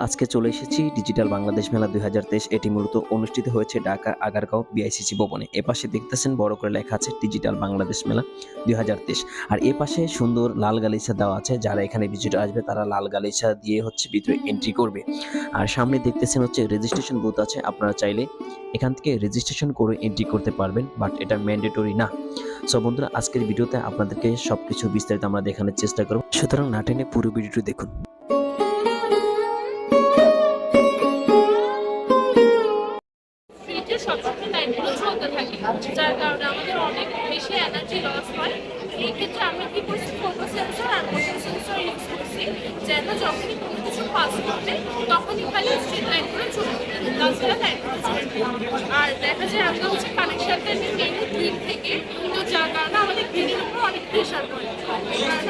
আজকে চলে এসেছি ডিজিটাল বাংলাদেশ মেলা 2023। এটি মূলত অনুষ্ঠিত হয়েছে ঢাকা আগারগাঁও বিআইসিসি ভবনে। এপাশে দেখতেছেন বড় করে লেখা আছে ডিজিটাল বাংলাদেশ মেলা 2023। আর এপাশে সুন্দর লাল গালিচা দেওয়া আছে, যারা এখানে ভিজিটর আসবে তারা লাল গালিচা দিয়ে ভিতরে এন্ট্রি করবে। আর সামনে দেখতেছেন রেজিস্ট্রেশন বুথ আছে, আপনারা চাইলে এখান থেকে রেজিস্ট্রেশন করে এন্ট্রি করতে পারবেন, বাট এটা ম্যান্ডেটরি না। সো বন্ধুরা, আজকের ভিডিওতে আপনাদেরকে সবকিছু বিস্তারিত আমরা দেখানোর চেষ্টা করব, সুতরাং না টেনে পুরো ভিডিওটি দেখুন। যার কারণে আমাদের অনেক বেশি এনার্জি লস হয়। এই ক্ষেত্রে আমরা কি করছি, ফটো সেন্সর আর মোশন সেন্সর ইউজ করছি, যেন যখনই কোনো কিছু পাস করবে তখনই খালি স্ট্রিট লাইট করে চলবে, তাছাড়া লাইট করে চলবে। আর দেখা যায় আমরা কানেকশনটা নিই গ্রিড থেকে, তো যার কারণে আমাদের গ্রিডের উপর অনেক প্রেশার পড়ে। কারণ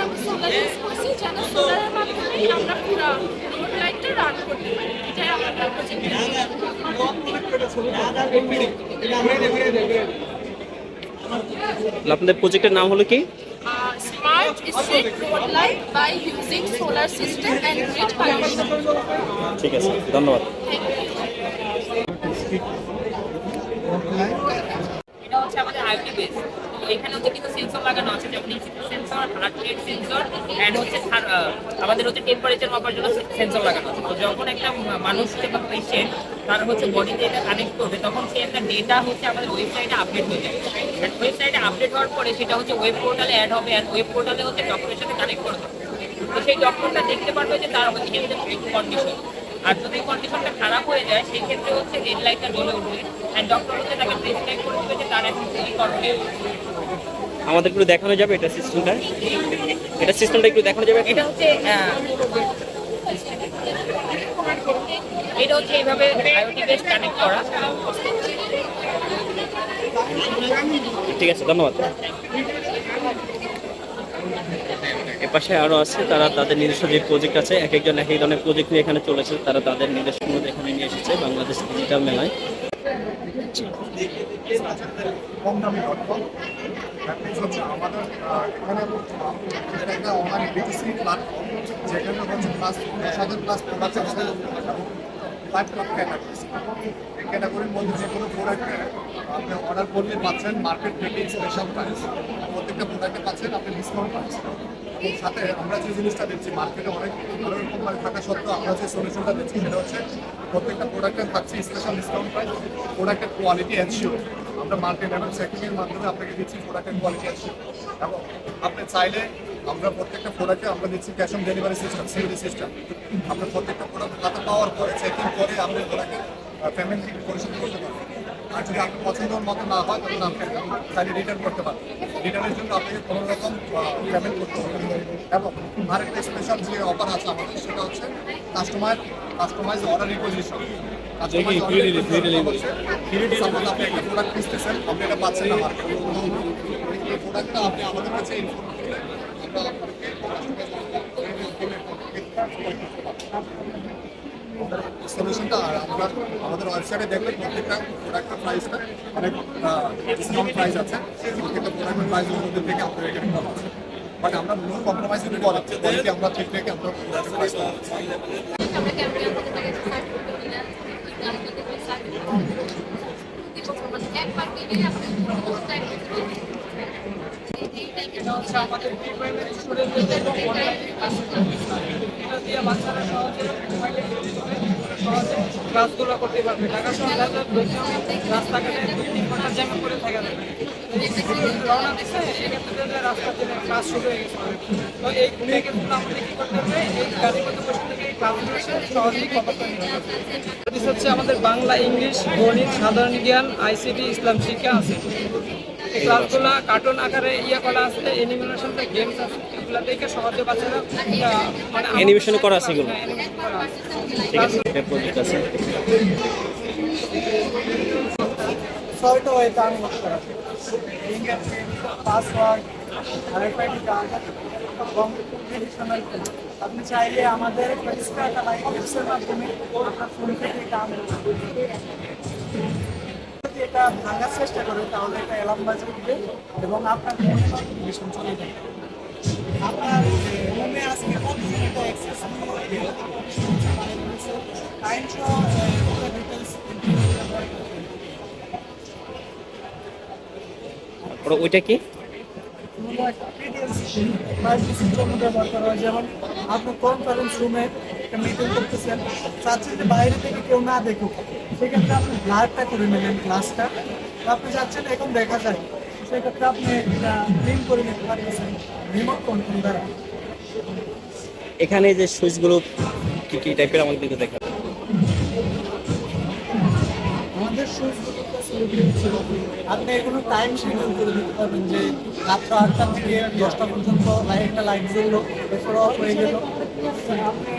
আমরা সোলার ইউজ করছি, যেন সোলারের মাধ্যমেই আমরা পুরো রোড লাইটটা রান করতে পারি। এটাই আমাদের প্রজেক্ট। আপনাদের প্রজেক্টের নাম হলো কি? Smart Street Road Light by using solar system and grid connection. ঠিক আছে, ধন্যবাদ। এটা হচ্ছে আমাদের আইওটি বেস। এখানে কিছু সেন্সর লাগানো আছে, যেমন sensor, heart rate sensor, and আমাদের টেম্পারেচার মাপার জন্য সেন্সর লাগানো আছে। তো যখন একটা মানুষ বা পেশেন্ট তার বডিতে এটা কানেক্ট করবে, তখন সে একটা ডেটা আমাদের ওয়েবসাইটে আপডেট হয়ে যাবে। ওয়েবসাইটে আপডেট হওয়ার পরে সেটা ওয়েব পোর্টালে অ্যাড হবে, আর ওয়েব পোর্টালে ডক্টরের সাথে কানেক্ট করবে। তো সেই ডক্টরটা দেখতে পারবে যে তার কন্ডিশন, আর যদি কন্ডিশনটা খারাপ হয়ে যায় সেই ক্ষেত্রে রেড লাইটটা জ্বলে উঠবে, অ্যান্ড ডক্টর তাকে প্রেসক্রাইব করে দেবে যে তার এখন কি করবে। আমাদের একটু দেখানো যাবে এটা সিস্টেমটা? এটা সিস্টেমটা একটু দেখানো যাবে? এটা এইভাবে আইওটি বেস কানেক্ট করা। ঠিক আছে, ধন্যবাদ। এপাশে আরো আছে, তারা তাদের নিজস্ব যে প্রজেক্ট আছে, এক একজন এক এক ধরনের প্রজেক্ট নিয়ে এখানে চলেছে। তারা তাদের নিজস্ব মধ্যে এখানে নিয়ে এসেছে বাংলাদেশ ডিজিটাল মেলায়। কম দামি ডটকম আমাদের এখানে একটা অনলাইন বিটিসি প্ল্যাটফর্ম, যেখানে প্লাস 10,000+ প্রোডাক্ট আছে এবং 5 ক্যাটাগরিজ। এই ক্যাটাগরির মধ্যে যে কোনো প্রোডাক্টে আপনি অর্ডার করলে পাচ্ছেন মার্কেট রেটে স্পেশাল প্রাইস, প্রত্যেকটা প্রোডাক্টে পাচ্ছেন আপনি ডিসকাউন্ট পাচ্ছেন। এবং সাথে আমরা যে জিনিসটা দিচ্ছি, মার্কেটে অনেক ভালো কোম্পানি থাকা সত্ত্বেও আমরা যে সলিউশনটা দিচ্ছি সেটা প্রত্যেকটা প্রোডাক্টে থাকছে স্পেশাল ডিসকাউন্ট প্রাইস, প্রোডাক্টের কোয়ালিটি এনশিওর। আমরা মার্কেট এবং চেকিংয়ের মাধ্যমে আপনাকে দিচ্ছি প্রোডাক্টের কোয়ালিটি এনশিওর। এবং আপনি চাইলে আমরা প্রত্যেকটা প্রোডাক্টে আমরা দিচ্ছি cash on delivery system, COD system. আপনার প্রত্যেকটা প্রোডাক্ট হাতে পাওয়ার পরে চেকিং করে আপনি প্রোডাক্টের পেমেন্ট পরিশোধ করতে পারবেন। আর যদি আপনার পছন্দের মতো না হয় তাহলে আপনি চাইলে রিটার্ন করতে পারবেন। রিটার্নের জন্য আপনাকে কোনো রকম পেমেন্ট করতে হবে। এবং আরেকটা স্পেশাল যে অফার আছে আমাদের, সেটা কাস্টমাইজ অর্ডার রিপোজিশন। আপনি একটা প্রোডাক্ট খুঁজতেছেন, আপনি এটা পাচ্ছেন না মার্কেটে, এই প্রোডাক্টটা আপনি আমাদের কাছে ইনফর্ম করলে আমরা আপনাকে সলিউশনটা আমরা আমাদের ওয়েবসাইটে দেখলে প্রত্যেকটা প্রোডাক্টের প্রাইসটা অনেক ডিসকাউন্ট প্রাইস আছে। প্রত্যেকটা প্রোডাক্টের প্রাইসের মধ্যে থেকে আমাদের এখানে কম আছে, বাট আমরা নো কম্প্রোমাইজ কোয়ালিটি আমরা ঠিক রেখে আমরা প্রাইস আমাদের এটা দিয়ে বাচ্চারা সহজে ক্লাসগুলো করতে পারবে। ঢাকা শহর রাস্তাঘাটে 2-3 ঘন্টা জ্যামে করে থাকে না, রওনা দিচ্ছে এক্ষেত্রে রাস্তা থেকে ক্লাস শুরু হয়ে গেছে। তো এই ক্ষেত্রে আমাদের কী করতে হবে, এই গাড়ির মধ্যে বসে থেকে এই ক্লাসগুলো সহজেই কভার করে নিতে হবে। হচ্ছে আমাদের বাংলা, ইংলিশ, গণিত, সাধারণ জ্ঞান, আইসিটি, ইসলাম শিক্ষা আছে। এই ক্লাসগুলো কার্টুন আকারে করা আছে, অ্যানিমেশন গেমস আছে, এগুলো দেখে সহজে বাচ্চারা মানে অ্যানিমেশন করা আছে এগুলো। ঠিক আছে, এটা প্রজেক্ট আছে। ছয়টা ওয়েতে আনলক করা, পাসওয়ার্ড, আরএফআইডি কার্ড এবং ট্রেডিশনাল কোড। আপনি চাইলে আমাদের অ্যাপসের মাধ্যমে আপনার ফোন থেকে এটা আনলক করতে পারবেন। যদি এটা ভাঙার চেষ্টা করে তাহলে এটা অ্যালার্ম বাজে উঠবে এবং আপনার ফোনে নোটিফিকেশন চলে যাবে। আপনার রুমে আজকে কতজন এটা অ্যাক্সেস আছে টাইম সহ ডিটেলস ওইটা কি? হলো একটা পিডিএফ সিস্টেম প্রাইভেসির জন্য ব্যবহার করা হয়। যেমন আপনি কনফারেন্স রুমে একটা মিটিং করতেছেন, চাচ্ছেন যে বাইরে থেকে কেউ না দেখুক, সেক্ষেত্রে আপনি ব্লারটা করে নেবেন ক্লাসটা। আপনি চাচ্ছেন এখন দেখা যায়, সেক্ষেত্রে আপনি এটা প্রিন্ট করে নিতে পারতেছেন রিমোট কন্ট্রোল দ্বারা। এখানে যে সুইচগুলো কি কি টাইপের আমাকে দিকে দেখা? আমাদের সুইচগুলোতে সিলেক্ট ছিল, আপনি এগুলো টাইম শিডিউল করে দিতে পারবেন যে রাত্র 8টা থেকে 10টা পর্যন্ত লাইটটা লাইট জ্বললো, এরপর অফ হয়ে গেল। আপনি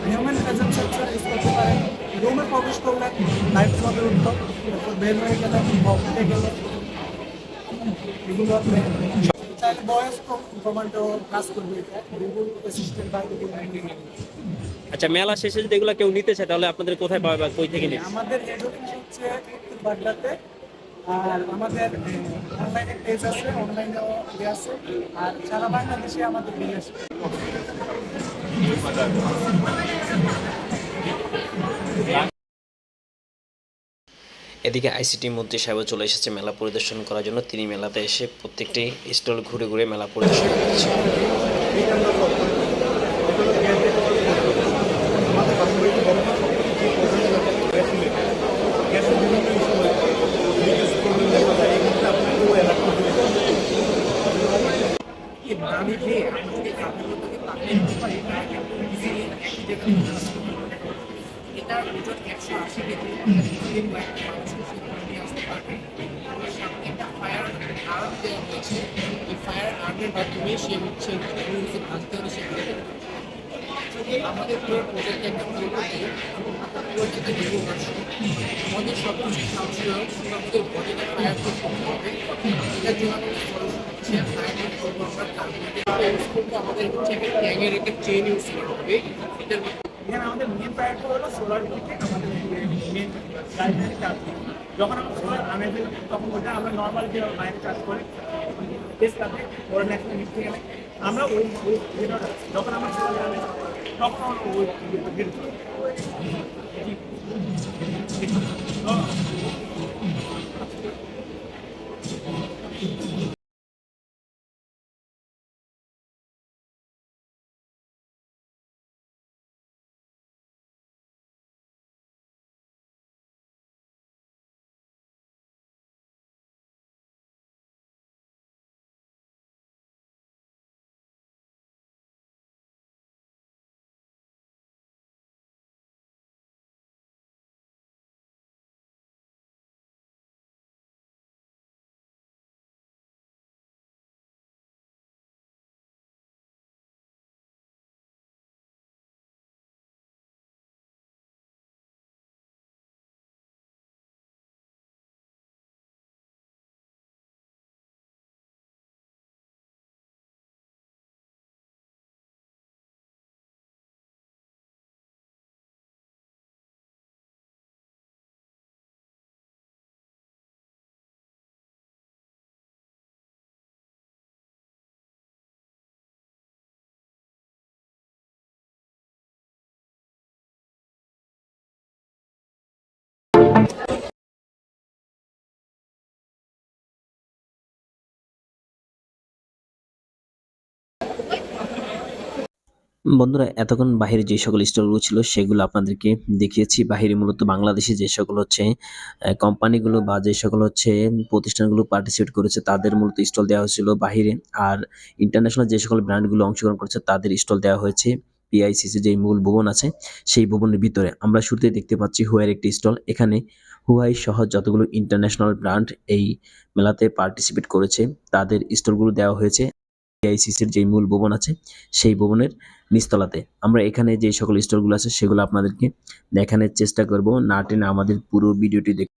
হিউম্যান প্রেজেন্স সেন্সর ইউজ করতে পারেন, রুমে প্রবেশ করলেন লাইট জ্বলে উঠলো, এরপর বের হয়ে গেলেন অফ হয়ে গেল। এগুলো আপনি চাইলে ভয়েস কমান্ডও কাজ করবে, এটা গুগল অ্যাসিস্ট্যান্ট বা গুগল। আচ্ছা, মেলা শেষে যদি এগুলো কেউ নিতে চায় তাহলে আপনাদের কোথায় পাবে বা কই থেকে নিবে? আমাদের হেড অফিস হচ্ছে উত্তর বাড্ডাতে, আর আমাদের অনলাইনে পেজ আছে, অনলাইনেও ইয়ে আছে, আর সারা বাংলাদেশে আমাদের বিল আছে। এদিকে আইসিটি মন্ত্রী সাহেব চলে এসেছে মেলা পরিদর্শন করার জন্য। তিনি মেলাতে এসে প্রত্যেকটি স্টল ঘুরে ঘুরে মেলা পরিদর্শন করছে। এটা ওজন 180 কেজি, তিন লাখ মানুষকে সেখানে নিয়ে আসতে পারবে। আর সামনে একটা ফায়ার আর্ম দেওয়া হয়েছে, এই ফায়ার আর্মের মাধ্যমে সে হচ্ছে ভাঙতে হবে সেখানে। যদি আমাদের পুরো প্রজেক্টে একটা ফটো দেয়, প্রজেক্টে ভিডিও ভার্সন, আমাদের সব কিছু সামনে আমাদের বডিটা ফায়ার প্রুফ করতে হবে। এটার জন্য আমাদের সলিউশন হচ্ছে ফায়ার প্রুফ করবো আমরা টার্গেটে ইউজ করবো। আমাদের হচ্ছে একটা ট্যাগের একটা চেইন ইউজ করা হবে। এটার এখানে আমাদের মেন প্রায়োরিটি হলো সোলার থেকে আমাদের মেন প্রাইমারি চার্জ। যখন আমরা সোলার আনাইতে তখন ওটা আমরা নর্মাল যে বাইরে চার্জ করে টেস্ট করতে ওরা ন্যাশনাল নিতে গেলে আমরা ওই যেটা যখন আমরা সোলার আনাই তখন আমরা ওই বন্ধুরা, এতক্ষণ বাহিরে যে সকল স্টলগুলো ছিল সেগুলো আপনাদেরকে দেখিয়েছি। বাহিরে মূলত বাংলাদেশে যে সকল হচ্ছে কোম্পানিগুলো বা যে সকল হচ্ছে প্রতিষ্ঠানগুলো পার্টিসিপেট করেছে তাদের মূলত স্টল দেওয়া হয়েছিল বাহিরে। আর ইন্টারন্যাশনাল যে সকল ব্র্যান্ডগুলো অংশগ্রহণ করেছে তাদের স্টল দেওয়া হয়েছে পিআইসিসি যে মূল ভবন আছে সেই ভবনের ভিতরে। আমরা শুরুতে দেখতে পাচ্ছি হুয়াইয়ের একটি স্টল। এখানে হুয়াই সহ যতগুলো ইন্টারন্যাশনাল ব্র্যান্ড এই মেলাতে পার্টিসিপেট করেছে তাদের স্টলগুলো দেওয়া হয়েছে পিআইসিসির যে মূল ভবন আছে সেই ভবনের নিচতলাতে। আমরা এখানে যে সকল স্টোরগুলো আছে সেগুলো আপনাদেরকে দেখানোর চেষ্টা করব। না টেনে আমাদের পুরো ভিডিওটি দেখুন।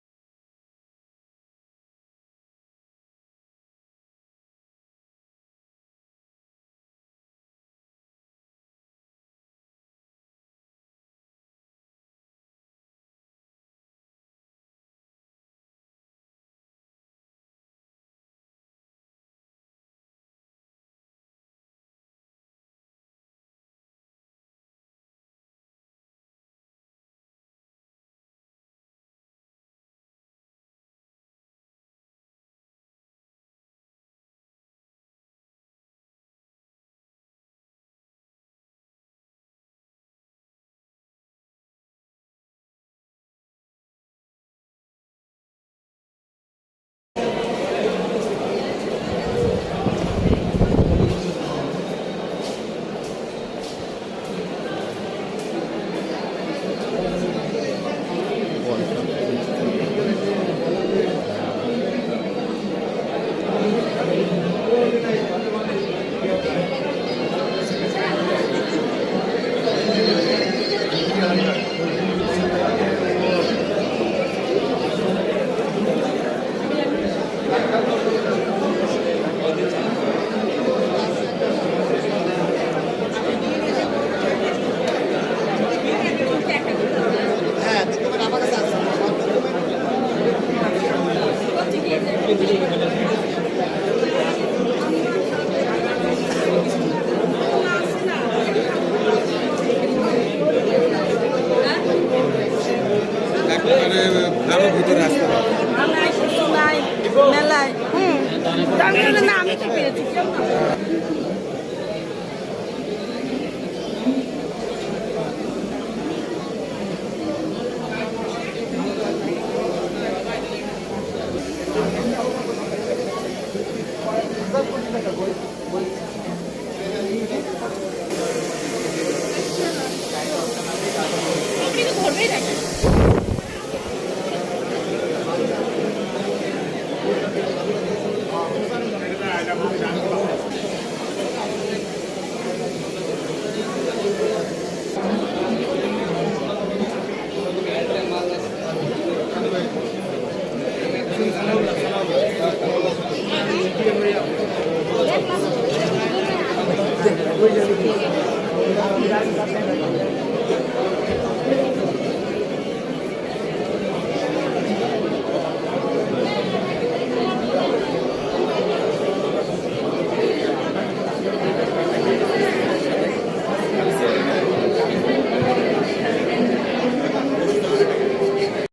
কিন্তু ধরবেই নাকি